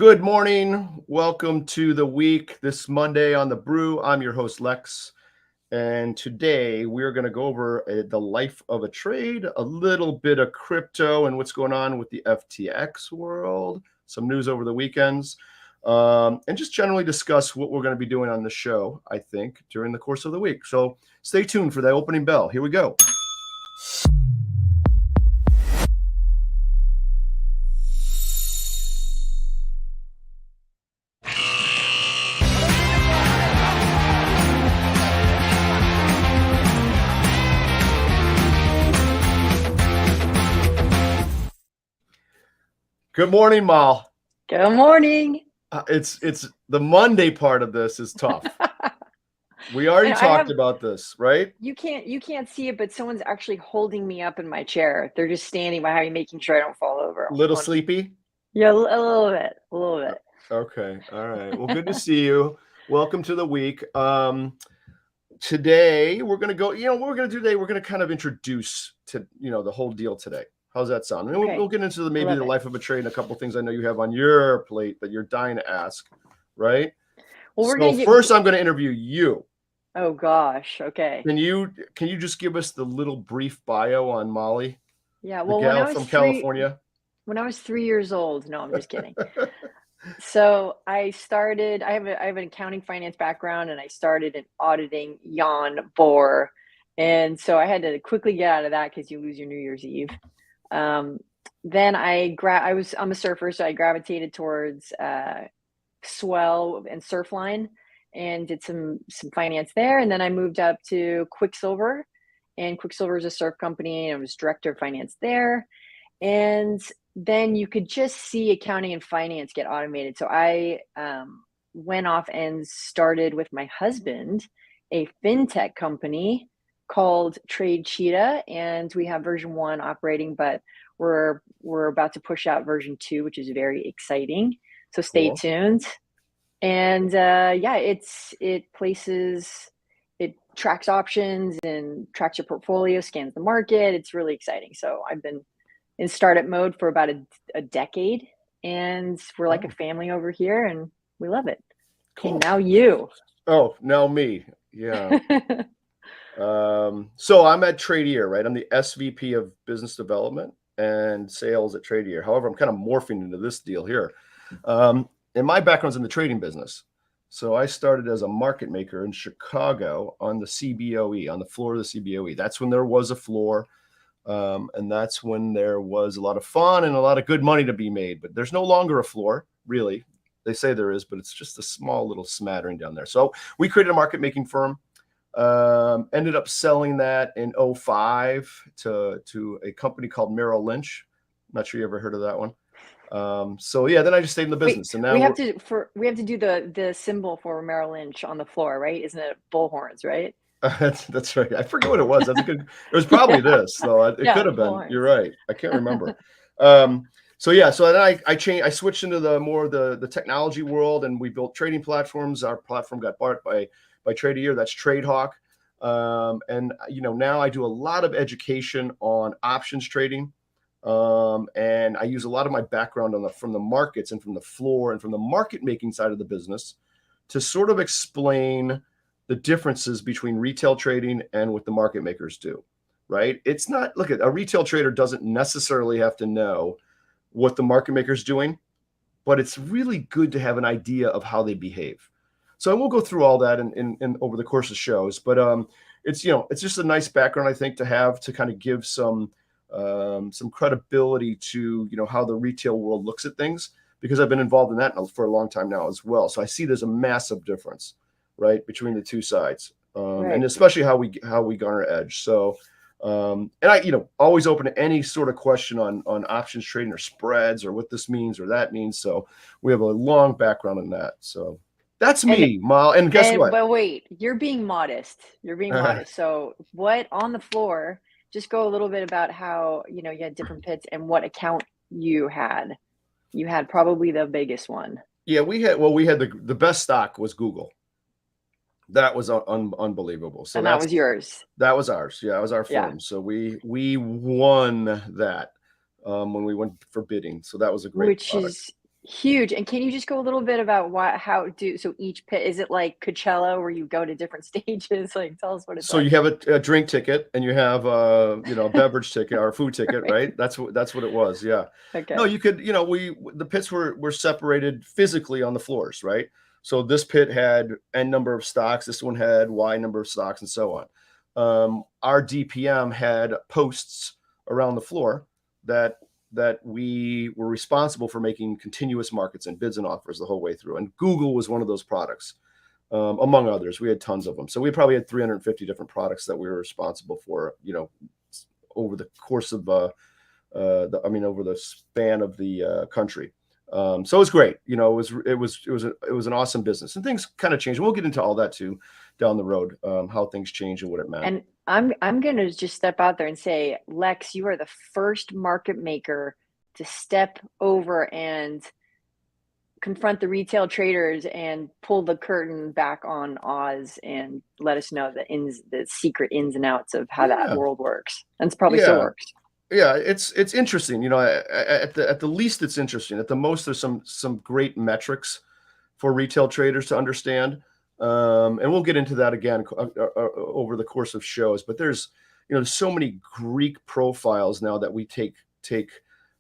Good morning. Welcome to the week this Monday on the Brew. I'm your host, Lex. And today we're going to go over the life of a trade, a little bit of crypto and what's going on with the FTX world, some news over the weekends, and just generally discuss what we're going to be doing on the show, I think, during the course of the week. So stay tuned for that opening bell. Here we go. Good morning, Mal. Good morning. It's the Monday part of this is tough. We already talked about this, right? You can't see it, but someone's actually holding me up in my chair. They're just standing behind me, making sure I don't fall over. A little sleepy? Yeah, a little bit. Okay. All right. Well, good to see you. Welcome to the week. Today we're going to go, what we're going to do today, we're going to kind of introduce to, the whole deal today. How's that sound? I mean, Okay. we'll get into the life of a trade and a couple of things I know you have on your plate that you're dying to ask, right? Well, first I'm going to interview you. Oh gosh. Okay. Can you just give us the little brief bio on Molly? Yeah. Well, the gal from California. When I was 3 years old. No, I'm just kidding. So I have an accounting finance background, and I started in auditing, bore. And so I had to quickly get out of that because you lose your New Year's Eve. Then I'm a surfer, so I gravitated towards swell and surfline and did some finance there. And then I moved up to Quicksilver, and Quicksilver is a surf company, and I was director of finance there. And then you could just see accounting and finance get automated. So I went off and started with my husband a fintech company called Tradier, and we have version 1 operating, but we're about to push out version 2, which is very exciting. So stay tuned. And it tracks options and tracks your portfolio, scans the market. It's really exciting. So I've been in startup mode for about a decade, and we're like a family over here, and we love it. Cool. Okay, now you. Oh, now me. Yeah. So I'm at Tradier, right? I'm the SVP of business development and sales at Tradier. However, I'm kind of morphing into this deal here. And my background's in the trading business. So I started as a market maker in Chicago on the CBOE, on the floor of the CBOE. That's when there was a floor. And that's when there was a lot of fun and a lot of good money to be made. But there's no longer a floor, really. They say there is, but it's just a small little smattering down there. So we created a market making firm. Ended up selling that in 2005 to a company called Merrill Lynch. Not sure you ever heard of that one. So yeah, then I just stayed in the business. And now we have to do the symbol for Merrill Lynch on the floor, right? Isn't it bullhorns, right? That's right. I forget what it was. That's a good. It was probably this, though. It could have been. Bullhorns. You're right. I can't remember. So then I switched into the technology world, and we built trading platforms. Our platform got bought by Tradier. That's TradeHawk. And now I do a lot of education on options trading. And I use a lot of my background from the markets and from the floor and from the market making side of the business to sort of explain the differences between retail trading and what the market makers do, right? It's not, look, a retail trader doesn't necessarily have to know what the market maker's doing, but it's really good to have an idea of how they behave. So I won't go through all that in over the course of shows, but it's just a nice background, I think, to have to kind of give some credibility to how the retail world looks at things, because I've been involved in that for a long time now as well. So I see there's a massive difference, right, between the two sides, and especially how we garner edge. So and I always open to any sort of question on options trading or spreads or what this means or that means. So we have a long background in that. So that's me, Mal. And guess what? But wait, you're being modest. So what on the floor? Just go a little bit about how you had different pits and what account you had. You had probably the biggest one. Yeah, we had the best stock was Google. That was unbelievable. So that was yours. That was ours. Yeah, it was our firm. Yeah. So we won that when we went for bidding. So that was a great product. Huge. And can you just go a little bit about so each pit, is it like Coachella where you go to different stages? Like, tell us what it's So you like. have a drink ticket and you have a beverage ticket or a food ticket, Right. right? That's what it was. Yeah. No, Okay. you could, the pits were separated physically on the floors, right? So this pit had N number of stocks, this one had Y number of stocks, and so on. Our DPM had posts around the floor that we were responsible for making continuous markets and bids and offers the whole way through. And Google was one of those products. Among others. We had tons of them. So we probably had 350 different products that we were responsible for, over the course of, over the span of the country. So it was great. It was an awesome business, and things kind of changed. We'll get into all that too down the road, how things change and what it meant. And I'm gonna just step out there and say, Lex, you are the first market maker to step over and confront the retail traders and pull the curtain back on Oz and let us know the secret ins and outs of how that Yeah, world works. And it probably still yeah, works. yeah. It's interesting. At the least, it's interesting. At the most, there's some great metrics for retail traders to understand. And we'll get into that again over the course of shows. But there's so many Greek profiles now that we take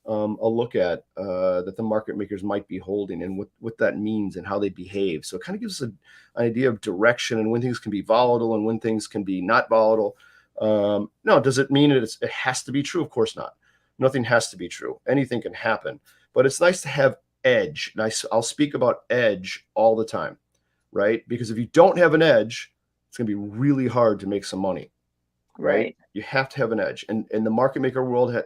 a look at that the market makers might be holding, and what that means and how they behave. So it kind of gives us an idea of direction and when things can be volatile and when things can be not volatile. No, does it mean it has to be true? Of course not. Nothing has to be true. Anything can happen. But it's nice to have edge. And I'll speak about edge all the time, right? Because if you don't have an edge, it's going to be really hard to make some money, right? You have to have an edge. And in the market maker world,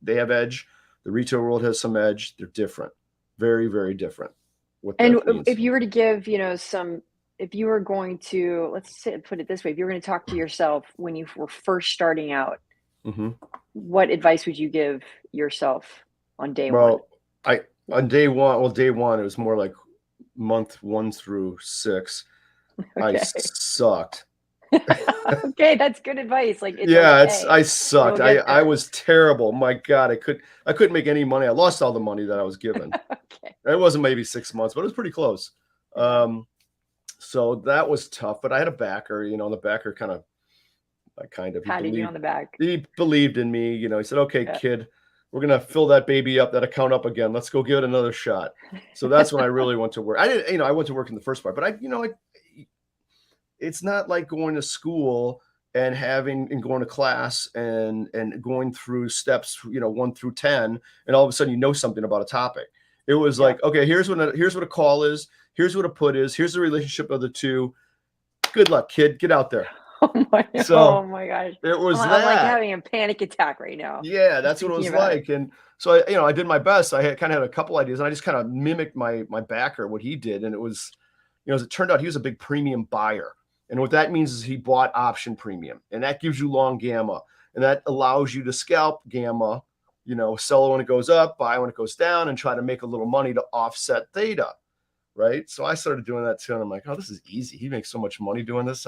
they have edge. The retail world has some edge. They're different, very, very different. And if you were to give, if you were going to, put it this way, if you were going to talk to yourself when you were first starting out, what advice would you give yourself on day one? On day one, it was more like month 1 through 6. Okay. I sucked. Okay, that's good advice. Like, I sucked. I was terrible. My God, I couldn't make any money. I lost all the money that I was given. Okay. It wasn't maybe 6 months, but it was pretty close. So that was tough. But I had a backer. The backer kind of patted you on the back. He believed in me. He said, "Okay, kid, we're gonna fill that baby up, that account up again. Let's go give it another shot." So that's when I really went to work. I didn't, I went to work in the first part, but it's not like going to school and going to class and going through steps, 1 through 10, and all of a sudden you know something about a topic. It was like, okay, here's what a call is, here's what a put is, here's the relationship of the two. Good luck, kid. Get out there. Oh my gosh. It was I'm like having a panic attack right now. Yeah, that's what it was like. And so I did my best. I kind of had a couple ideas, and I just kind of mimicked my backer, what he did. And it was, as it turned out, he was a big premium buyer. And what that means is he bought option premium, and that gives you long gamma, and that allows you to scalp gamma, sell when it goes up, buy when it goes down, and try to make a little money to offset theta, right? So I started doing that too, and I'm like, oh, this is easy. He makes so much money doing this.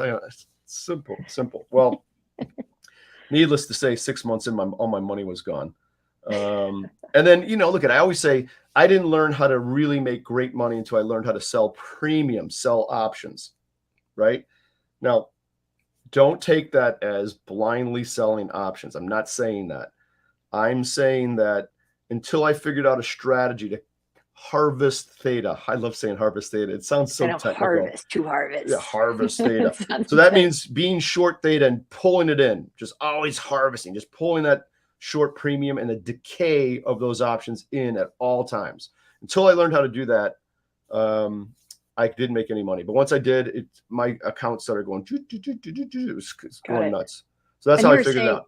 Simple. Well, needless to say, 6 months in, all my money was gone. And then, I always say I didn't learn how to really make great money until I learned how to sell premium, sell options, right? Now, don't take that as blindly selling options. I'm not saying that. I'm saying that until I figured out a strategy to harvest theta. I love saying harvest theta. It sounds so technical. Harvest. Yeah, harvest theta. So that means being short theta and pulling it in, just always harvesting, just pulling that short premium and the decay of those options in at all times. Until I learned how to do that, I didn't make any money. But once I did, my account started going, it was going nuts. So that's how I figured it out.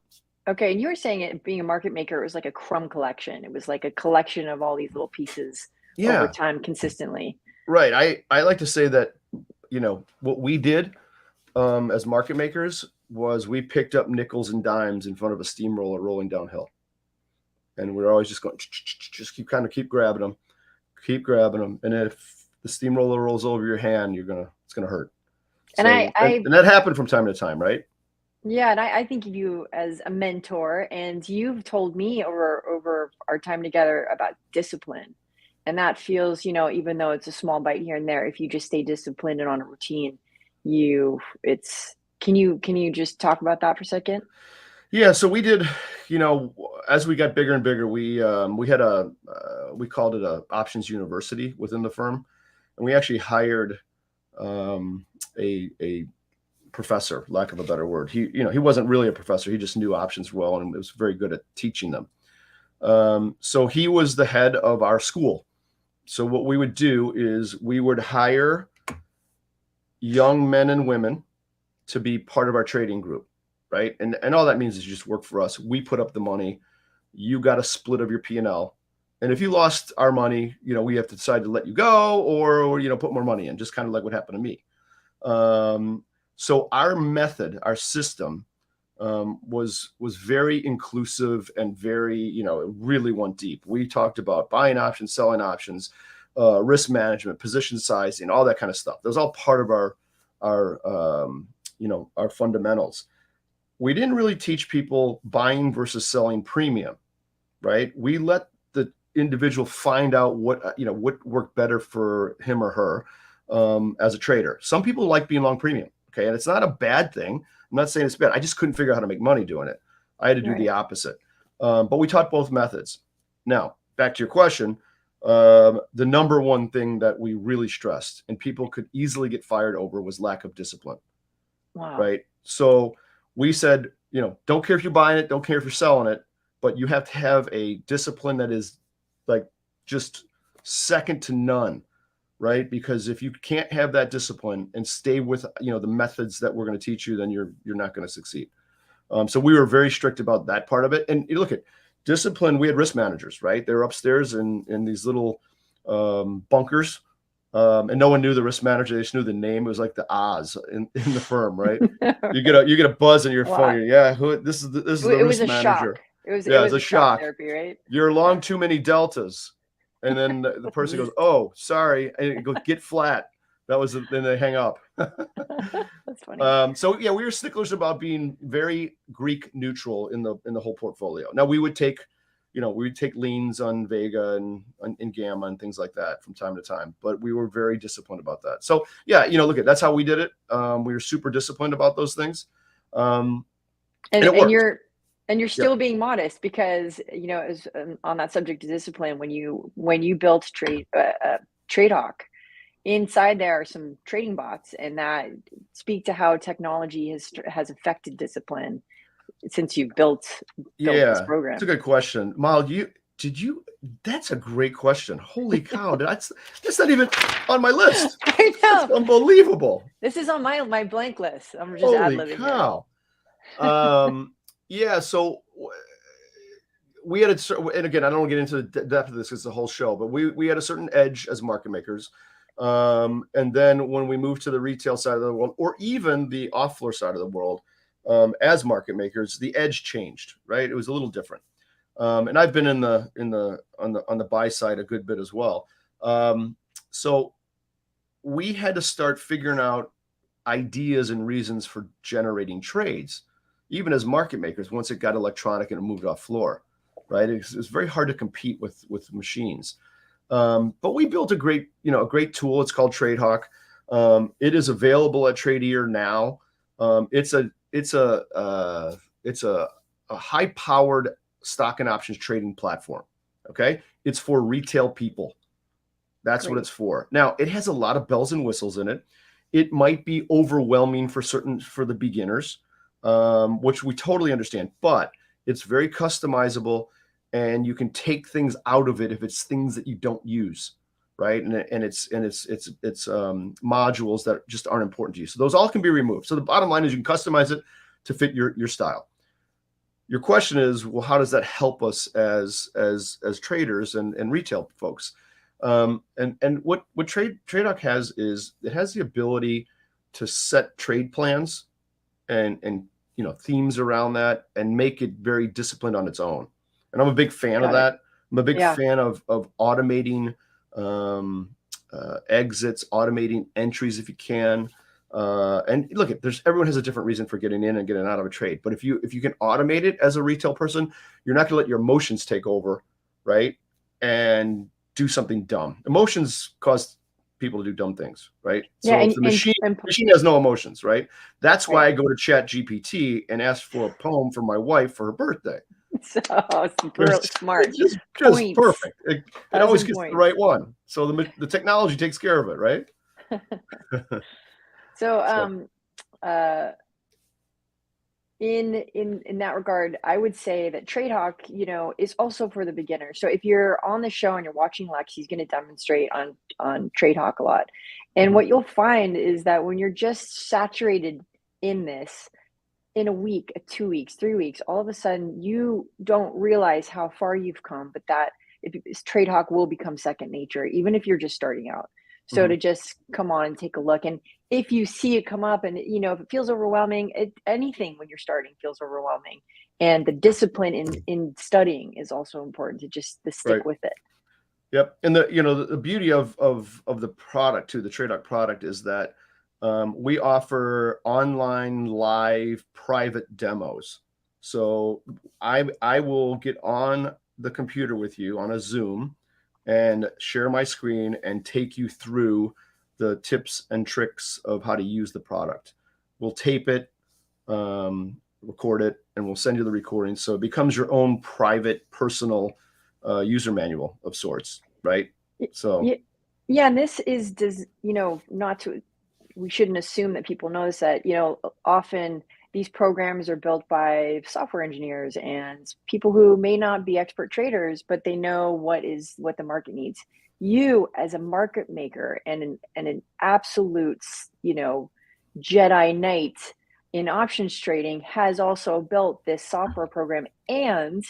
Okay, and you were saying it being a market maker, it was like a crumb collection. It was like a collection of all these little pieces over time consistently. Right. I like to say that, what we did as market makers was we picked up nickels and dimes in front of a steamroller rolling downhill. And we're always just going, just keep grabbing them. And if the steamroller rolls over your hand, it's gonna hurt. And and that happened from time to time, right? Yeah, and I think of you as a mentor, and you've told me over our time together about discipline. And that feels, even though it's a small bite here and there, if you just stay disciplined and on a routine, you it's can you just talk about that for a second? Yeah, so we did, as we got bigger and bigger, we had we called it a options university within the firm, and we actually hired a professor, lack of a better word. He wasn't really a professor. He just knew options well and was very good at teaching them. So he was the head of our school. So what we would do is we would hire young men and women to be part of our trading group, right? And all that means is you just work for us. We put up the money. You got a split of your P&L. And if you lost our money, we have to decide to let you go or put more money in, just kind of like what happened to me. So our method, our system, was very inclusive and very, it really went deep. We talked about buying options, selling options, risk management, position sizing, all that kind of stuff. That was all part of our fundamentals. We didn't really teach people buying versus selling premium, right? We let the individual find out what worked better for him or her as a trader. Some people like being long premium, okay, and it's not a bad thing. I'm not saying it's bad. I just couldn't figure out how to make money doing it. I had to do the opposite. But we taught both methods. Now, back to your question, the number one thing that we really stressed and people could easily get fired over was lack of discipline. Wow. Right. So we said, don't care if you're buying it, don't care if you're selling it, but you have to have a discipline that is like just second to none. Right. Because if you can't have that discipline and stay with, the methods that we're going to teach you, then you're not going to succeed. So we were very strict about that part of it. And you look at discipline. We had risk managers, right? They were upstairs in these little bunkers. And no one knew the risk manager. They just knew the name. It was like the Oz in the firm, right? You get a buzz on your phone. Yeah, this is the risk manager. Shock. It was a shock therapy, right? You're long too many deltas. And then the person goes, "Oh, sorry," and it goes, "Get flat." Then they hang up. That's funny. So yeah, we were sticklers about being very Greek neutral in the whole portfolio. Now we would take leans on Vega and Gamma and things like that from time to time, but we were very disciplined about that. So yeah, that's how we did it. We were super disciplined about those things. And you're still being modest because, as on that subject of discipline, when you built TradeHawk, inside there are some trading bots, and that speak to how technology has affected discipline since you built this program. That's a good question. Mal, that's a great question. Holy cow. That's not even on my list. I know. That's unbelievable. This is on my blank list. I'm just ad-libbing. Holy cow. Yeah, so we had and again, I don't want to get into the depth of this because it's a whole show, but we had a certain edge as market makers. And then when we moved to the retail side of the world, or even the off-floor side of the world, as market makers, the edge changed, right? It was a little different. And I've been on the buy side a good bit as well. So we had to start figuring out ideas and reasons for generating trades, even as market makers, once it got electronic and it moved off floor, right? It's very hard to compete with machines. But we built a great tool. It's called TradeHawk. It is available at Tradier now. It's a high-powered stock and options trading platform. Okay, it's for retail people. That's what it's for. Now, it has a lot of bells and whistles in it. It might be overwhelming for the beginners, which we totally understand. But it's very customizable, and you can take things out of it if it's things that you don't use, right? And it's modules that just aren't important to you. So those all can be removed. So the bottom line is you can customize it to fit your style. Your question is, well, how does that help us as traders and retail folks? And what TradeHawk has is it has the ability to set trade plans and themes around that and make it very disciplined on its own. And I'm a big fan of that. I'm a big fan of automating exits, automating entries if you can. And look, everyone has a different reason for getting in and getting out of a trade. But if you can automate it as a retail person, you're not going to let your emotions take over, right? And do something dumb. Emotions cause people to do dumb things, right? Yeah, So if the machine has no emotions, right? That's why I go to Chat GPT and ask for a poem for my wife for her birthday. So smart. It's just perfect. It always gets the right one. So the technology takes care of it, right? So in that regard, I would say that Trade Hawk, is also for the beginner. So if you're on the show and you're watching Lex, he's going to demonstrate on Trade Hawk a lot. And what you'll find is that when you're just saturated in this, in a week, 2 weeks, 3 weeks, all of a sudden you don't realize how far you've come, but that Trade Hawk will become second nature, even if you're just starting out. So to just come on and take a look, and if you see it come up and if it feels overwhelming, anything when you're starting feels overwhelming, and the discipline in studying is also important to stick with it. Yep. And the beauty of the product too, the Trade Hawk product, is that we offer online live private demos. So I will get on the computer with you on a Zoom and share my screen and take you through the tips and tricks of how to use the product. We'll tape it, record it, and we'll send you the recording. So it becomes your own private, personal user manual of sorts, right? So yeah, and this is we shouldn't assume that people notice that, often these programs are built by software engineers and people who may not be expert traders, but they know what the market needs. You, as a market maker and an absolute, Jedi Knight in options trading, has also built this software program. And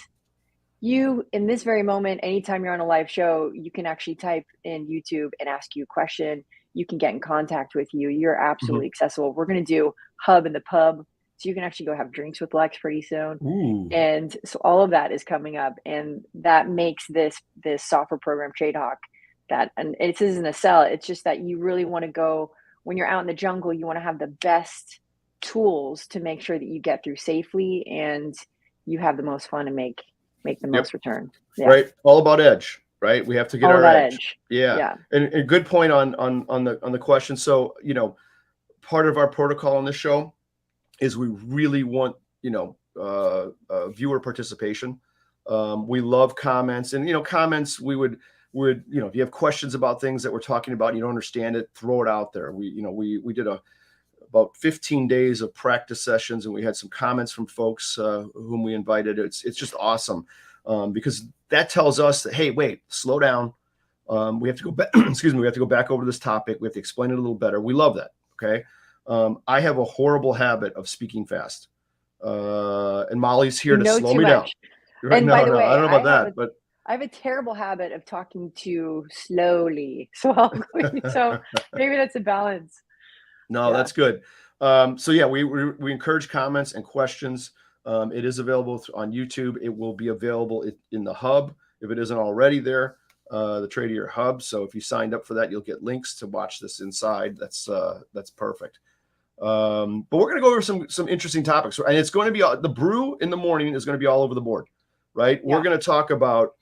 you, in this very moment, anytime you're on a live show, you can actually type in YouTube and ask you a question. You can get in contact with you. You're absolutely accessible. We're going to do Hub in the Pub, so you can actually go have drinks with Lex pretty soon. Ooh. And so all of that is coming up, and that makes this software program Trade Hawk and it isn't a sell. It's just that you really want to go, when you're out in the jungle, you want to have the best tools to make sure that you get through safely and you have the most fun and make the most return. Yeah. Right. All about edge, right? We have to get all our edge. Yeah. And a good point on the question. So, part of our protocol on this show is we really want, viewer participation. We love comments, and, comments we would, if you have questions about things that we're talking about, and you don't understand it, throw it out there. We did about 15 days of practice sessions, and we had some comments from folks whom we invited. It's just awesome because that tells us that, hey, wait, slow down. We have to go back. Excuse me. We have to go back over this topic. We have to explain it a little better. We love that. Okay. I have a horrible habit of speaking fast, and Molly's here to slow me down. Right? And by the way, I don't know about that, but I have a terrible habit of talking too slowly. So so maybe that's a balance. No, that's good. So yeah, we encourage comments and questions. It is available on YouTube. It will be available in the hub if it isn't already there, the Tradier hub. So if you signed up for that, you'll get links to watch this inside. That's perfect. But we're going to go over some interesting topics, and it's going to be the brew in the morning is going to be all over the board, right? Yeah. We're going to talk about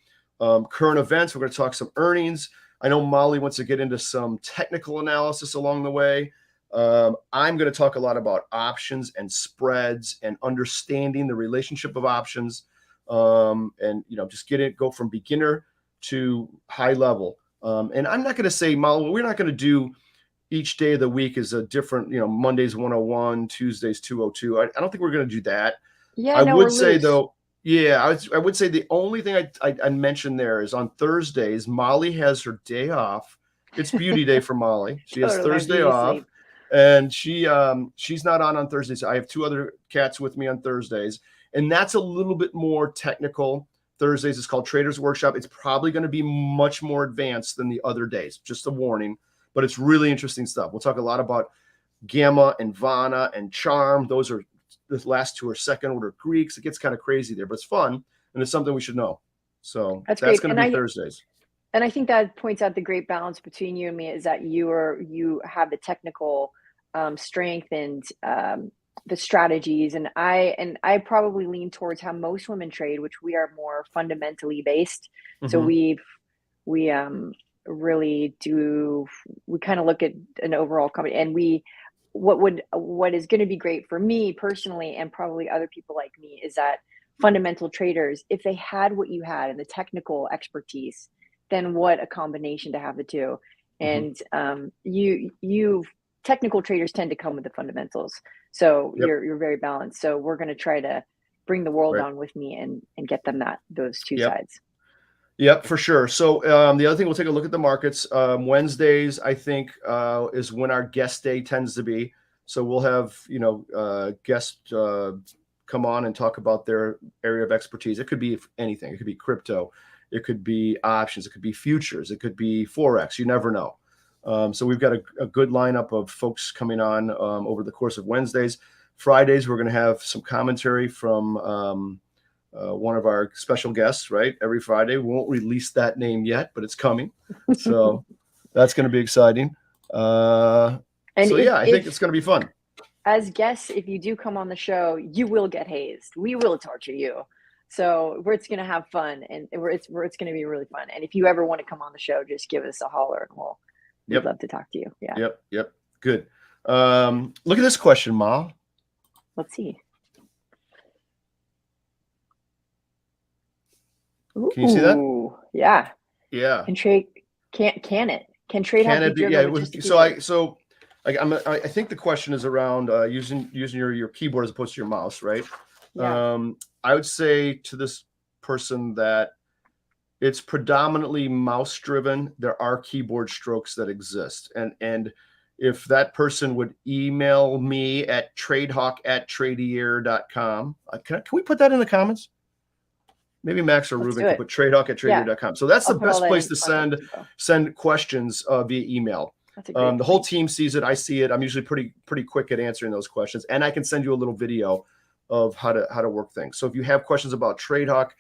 current events. We're going to talk some earnings. I know Molly wants to get into some technical analysis along the way. I'm going to talk a lot about options and spreads and understanding the relationship of options, and just go from beginner to high level. And I'm not going to say, Molly, we're not going to do each day of the week is a different, Monday's 101, Tuesday's 202. I don't think we're going to do that. Yeah, I would say though, yeah, I would say the only thing I mentioned there is on Thursdays, Molly has her day off. It's beauty day for Molly. She has Thursday off. And she's not on Thursdays. I have 2 other cats with me on Thursdays, and that's a little bit more technical. Thursdays is called Traders Workshop. It's probably going to be much more advanced than the other days. Just a warning, but it's really interesting stuff. We'll talk a lot about Gamma and Vana and Charm. The last 2 are second order Greeks. It gets kind of crazy there, but it's fun, and it's something we should know. So that's going to be Thursdays. And I think that points out the great balance between you and me is that you have the technical strength and the strategies, and I probably lean towards how most women trade, which we are more fundamentally based. So we really do. We kind of look at an overall company, and what is going to be great for me personally, and probably other people like me, is that fundamental traders, if they had what you had and the technical expertise, then what a combination to have the two. Mm-hmm. And you technical traders tend to come with the fundamentals, so Yep. you're very balanced. So we're going to try to bring the world Right. on with me and get them those two Yep. sides. Yep, for sure. So the other thing, we'll take a look at the markets. Wednesdays, I think, is when our guest day tends to be. So we'll have guests come on and talk about their area of expertise. It could be anything. It could be crypto. It could be options. It could be futures. It could be forex. You never know. So we've got a good lineup of folks coming on over the course of Wednesdays. Fridays, we're going to have some commentary from one of our special guests, right? Every Friday. We won't release that name yet, but it's coming. So that's going to be exciting. I think it's going to be fun. As guests, if you do come on the show, you will get hazed. We will torture you. So it's going to have fun, and it's going to be really fun. And if you ever want to come on the show, just give us a holler, and we'd love to talk to you. Yeah. Yep. Good. Look at this question, Ma. Let's see. Can you see that? Yeah. Yeah. Can trade have be driven? I think the question is around using your keyboard as opposed to your mouse, right? Yeah. I would say to this person that it's predominantly mouse driven. There are keyboard strokes that exist, and if that person would email me at tradehawk@tradier.com, can we put that in the comments? Maybe Max or Ruben can put tradehawk@tradier.com. So that's the best place to send questions via email. The whole team sees it. I see it. I'm usually pretty quick at answering those questions, and I can send you a little video of how to work things. So if you have questions about TradeHawk,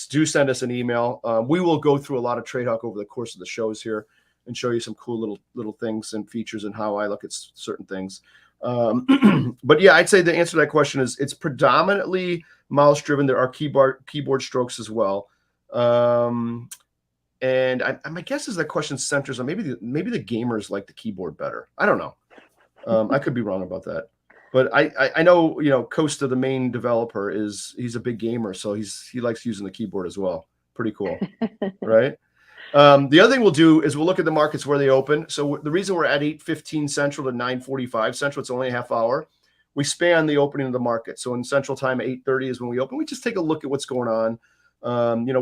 do send us an email. We will go through a lot of TradeHawk over the course of the shows here and show you some cool little things and features and how I look at certain things. But yeah, I'd say the answer to that question is it's predominantly mouse driven. There are keyboard strokes as well. And my guess is that question centers on maybe the gamers like the keyboard better. I don't know. I could be wrong about that. But I know, Costa, the main developer, he's a big gamer, so he likes using the keyboard as well. Pretty cool, right? The other thing we'll do is we'll look at the markets where they open. So the reason we're at 8:15 Central to 9:45 Central, it's only a half hour. We span the opening of the market. So in Central Time, 8:30 is when we open. We just take a look at what's going on,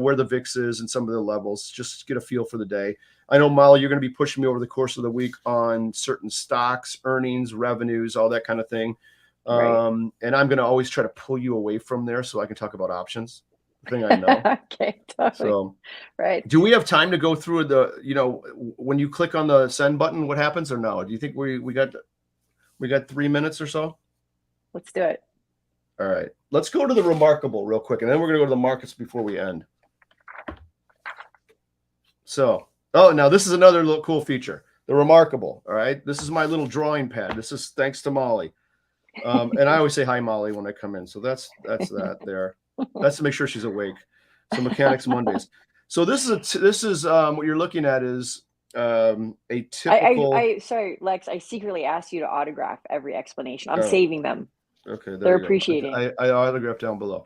where the VIX is and some of the levels, just get a feel for the day. I know, Molly, you're going to be pushing me over the course of the week on certain stocks, earnings, revenues, all that kind of thing. Right. And I'm going to always try to pull you away from there so I can talk about options. The thing I know. Okay, totally. So, right. Do we have time to go through when you click on the send button, what happens, or no? Do you think we got 3 minutes or so? Let's do it. All right. Let's go to the remarkable real quick, and then we're going to go to the markets before we end. So, now this is another little cool feature, the remarkable. All right. This is my little drawing pad. This is thanks to Molly. And I always say hi, Molly, when I come in. So that's that there. That's to make sure she's awake. So Mechanics Mondays. So this is what you're looking at is a typical. Sorry, Lex. I secretly asked you to autograph every explanation. I'm saving them. Okay, they're appreciating. I autograph down below.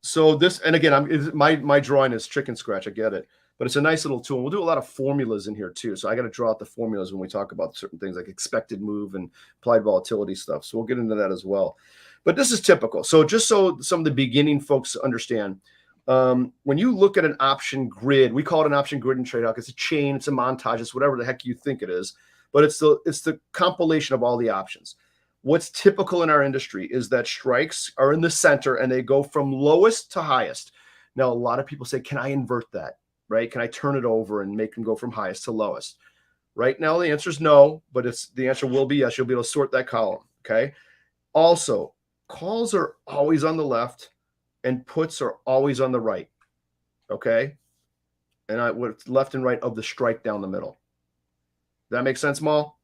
So this, and again, my drawing is chicken scratch. I get it, but it's a nice little tool. We'll do a lot of formulas in here too. So I got to draw out the formulas when we talk about certain things like expected move and applied volatility stuff. So we'll get into that as well. But this is typical. So just so some of the beginning folks understand, when you look at an option grid, we call it an option grid in TradeHawk. It's a chain, it's a montage, it's whatever the heck you think it is, but it's the compilation of all the options. What's typical in our industry is that strikes are in the center and they go from lowest to highest. Now, a lot of people say, can I invert that, right? Can I turn it over and make them go from highest to lowest? Right now, the answer is no, but the answer will be yes. You'll be able to sort that column, okay? Also, calls are always on the left and puts are always on the right, okay? And what's left and right of the strike down the middle. That makes sense, Mal?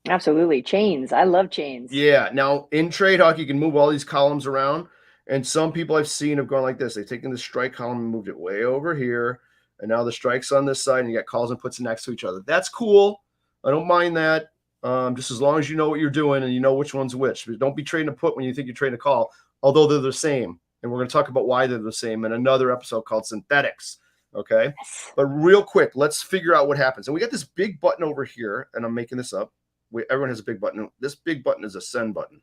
Absolutely. Chains. I love chains. Yeah. Now, in TradeHawk, you can move all these columns around. And some people I've seen have gone like this. They've taken the strike column and moved it way over here. And now the strike's on this side, and you got calls and puts next to each other. That's cool. I don't mind that. Just as long as you know what you're doing and you know which one's which. But don't be trading a put when you think you're trading a call, although they're the same. And we're going to talk about why they're the same in another episode called Synthetics. Okay. But real quick, let's figure out what happens. And we got this big button over here, and I'm making this up. Everyone has a big button. This big button is a send button,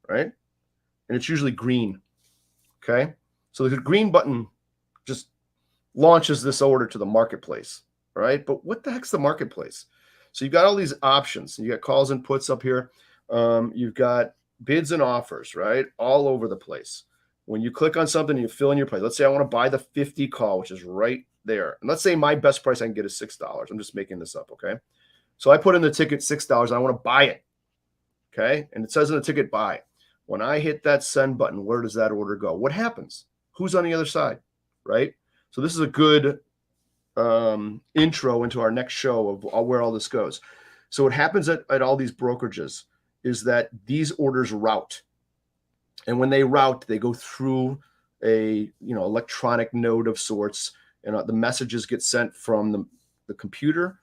right? And it's usually green. Okay. So the green button just launches this order to the marketplace, right? But what the heck's the marketplace? So you've got all these options. You got calls and puts up here. You've got bids and offers, right? All over the place. When you click on something, you fill in your price. Let's say I want to buy the 50 call, which is right there. And let's say my best price I can get is $6. I'm just making this up, okay? So I put in the ticket $6. I want to buy it, okay? And it says in the ticket, buy. When I hit that send button, where does that order go? What happens? Who's on the other side, right? So this is a good intro into our next show of where all this goes. So what happens at all these brokerages is that these orders route. And when they route, they go through a electronic node of sorts, and the messages get sent from the computer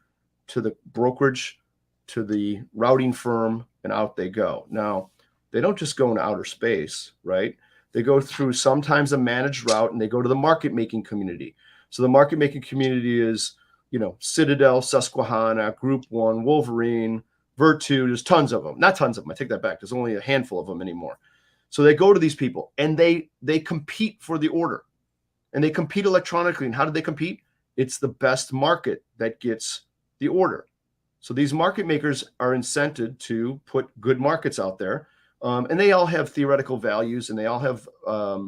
to the brokerage to the routing firm, and out they go. Now, they don't just go into outer space, right? They go through sometimes a managed route, and they go to the market making community. So the market making community is, Citadel, Susquehanna, Group One, Wolverine, Virtu. There's tons of them. Not tons of them. I take that back. There's only a handful of them anymore. So they go to these people, and they compete for the order, and they compete electronically. And how do they compete? It's the best market that gets the order. So these market makers are incented to put good markets out there. And they all have theoretical values, and they all have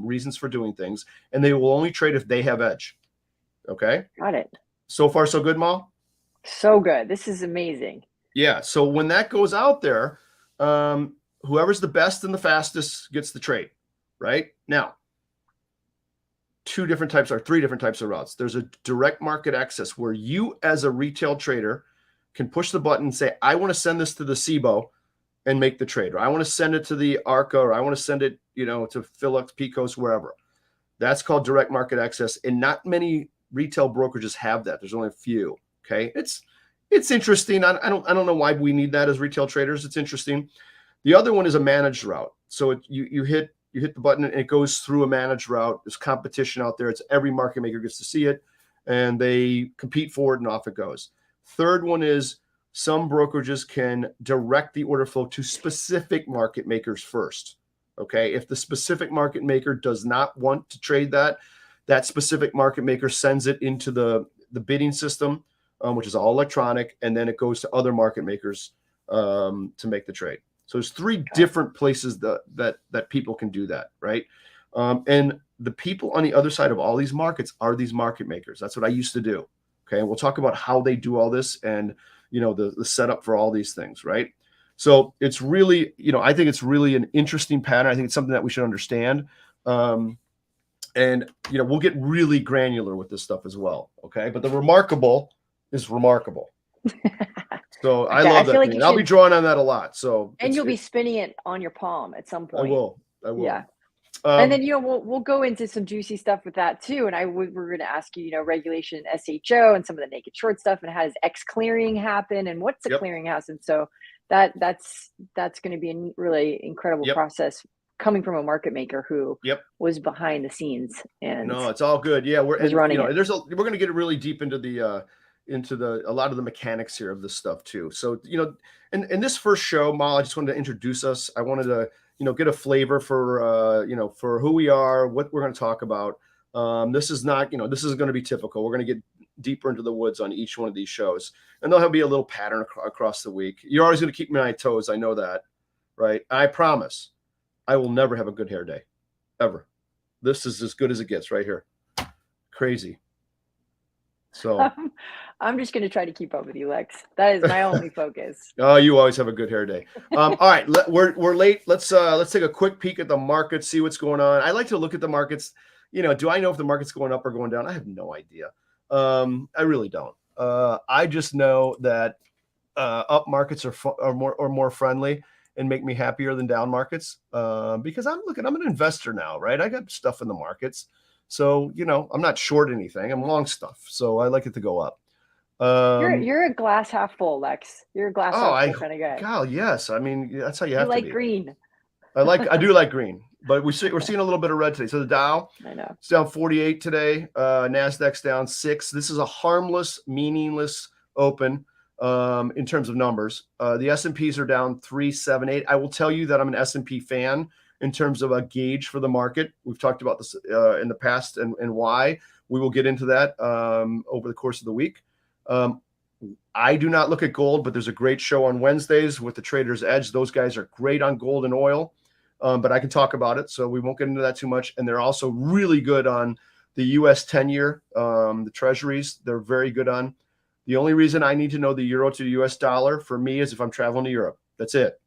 reasons for doing things, and they will only trade if they have edge. Okay. Got it. So far, so good, Mal? So good. This is amazing. Yeah. So when that goes out there, whoever's the best and the fastest gets the trade, right? Now, three different types of routes. There's a direct market access where you as a retail trader can push the button and say, I want to send this to the CBOE and make the trade, or I want to send it to the ARCA, or I want to send it, to Phillips, Pecos, wherever. That's called direct market access. And not many retail brokerages have that. There's only a few. Okay. It's interesting. I don't know why we need that as retail traders. It's interesting. The other one is a managed route. So you hit the button and it goes through a managed route. There's competition out there. It's every market maker gets to see it, and they compete for it, and off it goes. Third one is some brokerages can direct the order flow to specific market makers first. Okay. If the specific market maker does not want to trade that specific market maker sends it into the bidding system, which is all electronic, and then it goes to other market makers to make the trade. So there's three different places that people can do that, right? And the people on the other side of all these markets are these market makers. That's what I used to do. Okay. And we'll talk about how they do all this and, the setup for all these things, right? So it's really, I think it's really an interesting pattern. I think it's something that we should understand. And, we'll get really granular with this stuff as well. Okay. But the remarkable is remarkable. So okay, I love that. Like I'll be drawing on that a lot. So and you'll be spinning it on your palm at some point. I will. Yeah. And then we'll go into some juicy stuff with that too. And we're going to ask you, regulation SHO and some of the naked short stuff, and how does X clearing happen, and what's the clearinghouse? And so that's going to be a really incredible process coming from a market maker who was behind the scenes. And no, it's all good. Yeah, we're running. We're going to get really deep into a lot of the mechanics here of this stuff too. So, in this first show, Mal, I just wanted to introduce us. I wanted to, get a flavor for, for who we are, what we're going to talk about. This is not, this is going to be typical. We're going to get deeper into the woods on each one of these shows, and there'll be a little pattern across the week. You're always going to keep me on my toes. I know that, right? I promise I will never have a good hair day, ever. This is as good as it gets right here. Crazy. So I'm just going to try to keep up with you, Lex. That is my only focus. Oh, you always have a good hair day. All right, we're late. Let's take a quick peek at the market, see what's going on. I like to look at the markets. Do I know if the market's going up or going down? I have no idea. I really don't. I just know that up markets are more friendly and make me happier than down markets, because I'm an investor now, right? I got stuff in the markets. So, I'm not short anything. I'm long stuff. So I like it to go up. You're a glass half full, Lex. You're a glass half full kind of guy. God, yes. I mean, that's how you You have to like be. green. I do like green, but we're seeing a little bit of red today. So the Dow, I know, it's down 48 today. Nasdaq's down 6. This is a harmless, meaningless open in terms of numbers. The S&Ps are down 378. I will tell you that I'm an S&P fan in terms of a gauge for the market. We've talked about this in the past and why. We will get into that over the course of the week. I do not look at gold, but there's a great show on Wednesdays with the Trader's Edge. Those guys are great on gold and oil, but I can talk about it, so we won't get into that too much. And they're also really good on the U.S. 10-year, the treasuries. They're very good on. The only reason I need to know the euro to the U.S. dollar for me is if I'm traveling to Europe. That's it.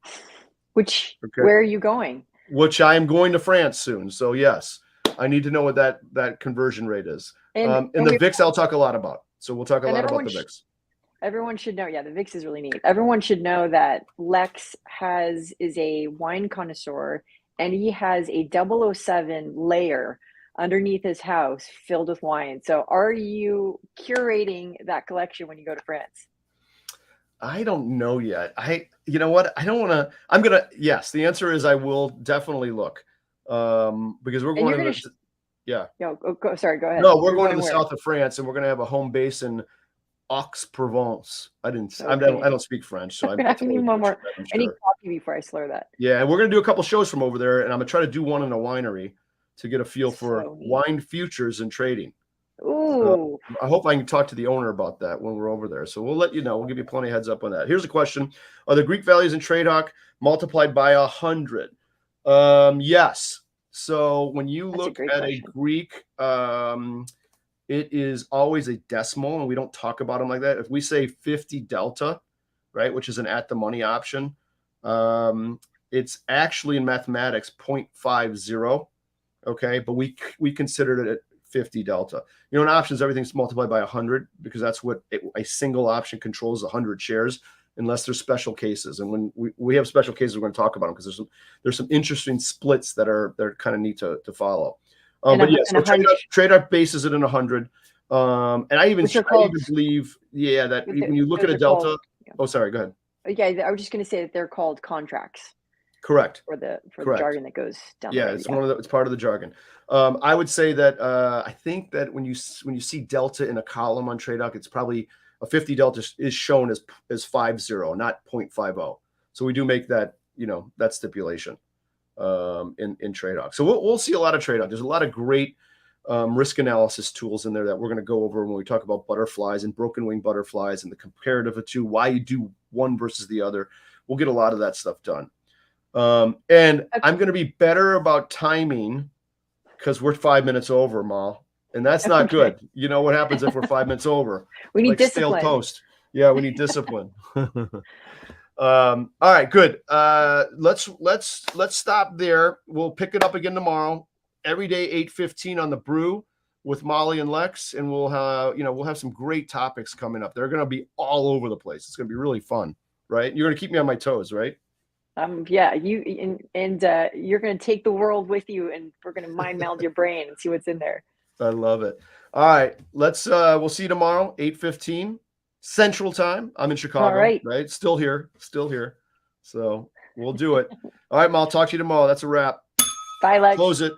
Where are you going? Which I am going to France soon. So yes, I need to know what that conversion rate is. And the VIX I'll talk a lot about. So we'll talk a lot about the VIX. Everyone should know. Yeah, the VIX is really neat. Everyone should know that Lex is a wine connoisseur, and he has a 007 layer underneath his house filled with wine. So are you curating that collection when you go to France? I don't know yet. You know what? I don't want to. Yes, the answer is I will definitely look because we're going to. Yeah. No, sorry, go ahead. No, we're going to the south of France, and we're going to have a home base in Aix-Provence. I don't speak French, so I'm I need one more. Sure. I need coffee before I slur that. Yeah, and we're going to do a couple shows from over there, and I'm going to try to do one in a winery to get a feel for wine futures and trading. Ooh. I hope I can talk to the owner about that when we're over there. So we'll let you know. We'll give you plenty of heads up on that. Here's a question. Are the Greek values in TradeHawk multiplied by 100? Yes. So when you look at a Greek, it is always a decimal, and we don't talk about them like that. If we say 50 delta, right, which is an at the money option, it's actually in mathematics 0.50. Okay, but we considered it at 50 delta. In options, everything's multiplied by 100 because that's what a single option controls 100 shares, unless there's special cases. And when we have special cases, we're going to talk about them because there's some interesting splits that are kind of neat to follow. But yes, so TradeHawk bases it in 100. And I even believe, that when you look at a delta. Oh, sorry, go ahead. Yeah, I was just going to say that they're called contracts. Correct. For the jargon that goes down. Yeah, it's it's part of the jargon. I would say that I think that when you see delta in a column on TradeHawk, it's probably a 50 delta is shown as 50, not 0.50. So we do make that that stipulation in TradeHawk. So we'll see a lot of TradeHawk. There's a lot of great risk analysis tools in there that we're going to go over when we talk about butterflies and broken wing butterflies and the comparative of two, why you do one versus the other. We'll get a lot of that stuff done. And I'm going to be better about timing because we're 5 minutes over, Mal, and that's not good. You know what happens if we're 5 minutes over? We need discipline. Stale toast. Yeah, we need discipline. All right, good. Let's stop there. We'll pick it up again tomorrow. Every day, 8:15 on the Brew with Molly and Lex, and we'll have some great topics coming up. They're going to be all over the place. It's going to be really fun, right? You're going to keep me on my toes, right? Yeah, you and you're going to take the world with you, and we're going to mind meld your brain and see what's in there. I love it. All right, we'll see you tomorrow, 8:15 Central Time. I'm in Chicago, right? Still here. So we'll do it. All right, Mal, talk to you tomorrow. That's a wrap. Bye, Lex. Close it.